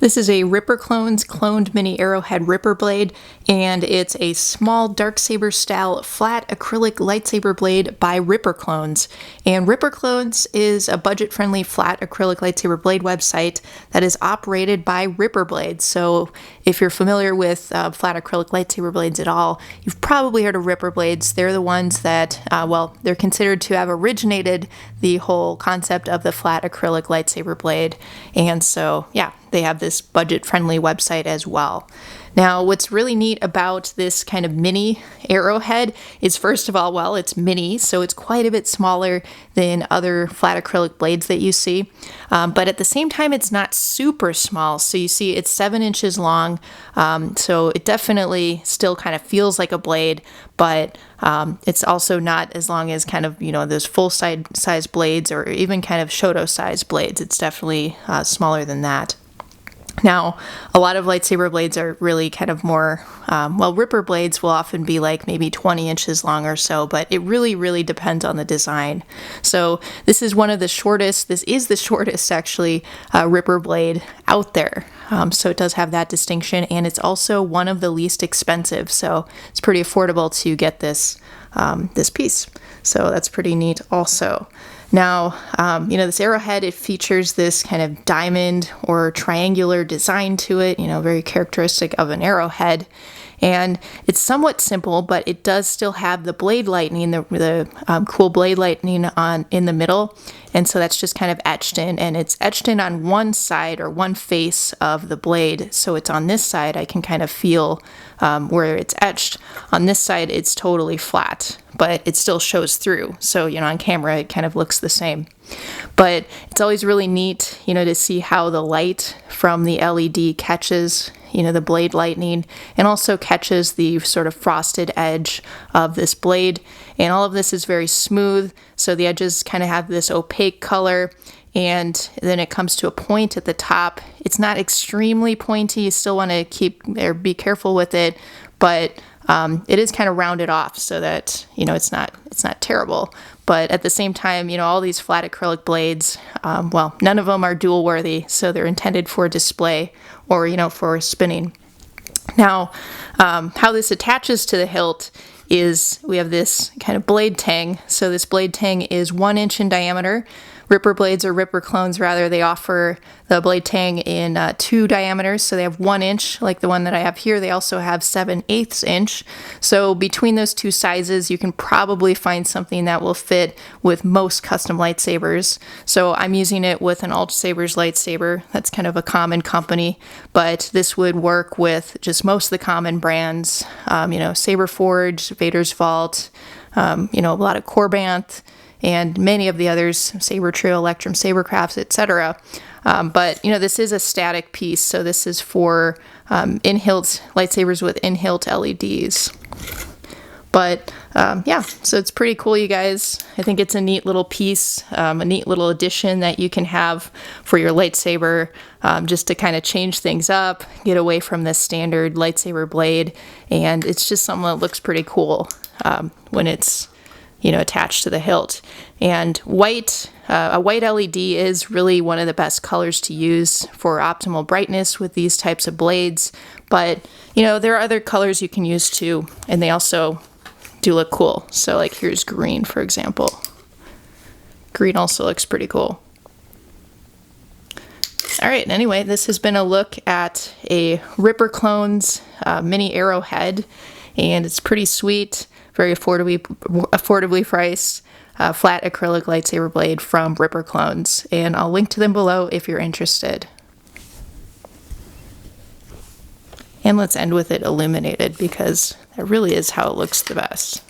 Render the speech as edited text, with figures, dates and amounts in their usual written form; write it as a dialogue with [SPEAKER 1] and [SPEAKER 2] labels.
[SPEAKER 1] This is a Ripper Clones cloned mini Arrowhead Ripper blade, and it's a small Darksaber style flat acrylic lightsaber blade by Ripper Clones. And Ripper Clones is a budget-friendly flat acrylic lightsaber blade website that is operated by Ripper Blades. So if you're familiar with flat acrylic lightsaber blades at all, you've probably heard of Ripper Blades. They're the ones that, they're considered to have originated the whole concept of the flat acrylic lightsaber blade. And so, yeah, they have this budget-friendly website as well. Now, what's really neat about this kind of mini Arrowhead is, first of all, well, it's mini, so it's quite a bit smaller than other flat acrylic blades that you see. But at the same time, it's not super small. So you see it's 7 inches long. So it definitely still kind of feels like a blade, but it's also not as long as kind of, those full-size blades or even kind of Shoto-size blades. It's definitely smaller than that. Now, a lot of lightsaber blades are really kind of more, Ripper blades will often be like maybe 20 inches long or so, but it really, really depends on the design. So this is the shortest actually Ripper blade out there. So it does have that distinction, and it's also one of the least expensive. So it's pretty affordable to get this piece. So that's pretty neat also. Now, this Arrowhead, it features this kind of diamond or triangular design to it, very characteristic of an Arrowhead. And it's somewhat simple, but it does still have the blade lightning, the cool blade lightning in the middle. And so that's just kind of etched in, and it's etched in on one side or one face of the blade. So it's on this side, I can kind of feel where it's etched. On this side, it's totally flat, but it still shows through. So, on camera, it kind of looks the same. But it's always really neat, to see how the light from the LED catches, the blade lightning, and also catches the sort of frosted edge of this blade. And all of this is very smooth, so the edges kind of have this opaque color, and then it comes to a point at the top. It's not extremely pointy, you still want to be careful with it, but it is kind of rounded off so that, it's not terrible. But at the same time, all these flat acrylic blades, none of them are dual worthy, so they're intended for display or, for spinning. Now, how this attaches to the hilt is we have this kind of blade tang. So this blade tang is 1 inch in diameter. Ripper blades, or Ripper Clones rather, they offer the blade tang in 2 diameters. So they have 1 inch, like the one that I have here. They also have 7/8 inch. So between those two sizes, you can probably find something that will fit with most custom lightsabers. So I'm using it with an Lightsabers lightsaber. That's kind of a common company, but this would work with just most of the common brands. Saber Forge, Vader's Vault, a lot of Corbanth, and many of the others, Saber Trio, Electrum, Sabercrafts, etc. But, this is a static piece, so this is for in-hilt lightsabers with in-hilt LEDs. But, so it's pretty cool, you guys. I think it's a neat little piece, a neat little addition that you can have for your lightsaber, just to kind of change things up, get away from this standard lightsaber blade, and it's just something that looks pretty cool when it's attached to the hilt. And a white LED is really one of the best colors to use for optimal brightness with these types of blades. But, there are other colors you can use too, and they also do look cool. So like here's green, for example. Green also looks pretty cool. All right, anyway, this has been a look at a Ripper Clones mini Arrowhead, and it's pretty sweet. Very affordably priced, flat acrylic lightsaber blade from Ripper Clones. And I'll link to them below if you're interested. And let's end with it illuminated, because that really is how it looks the best.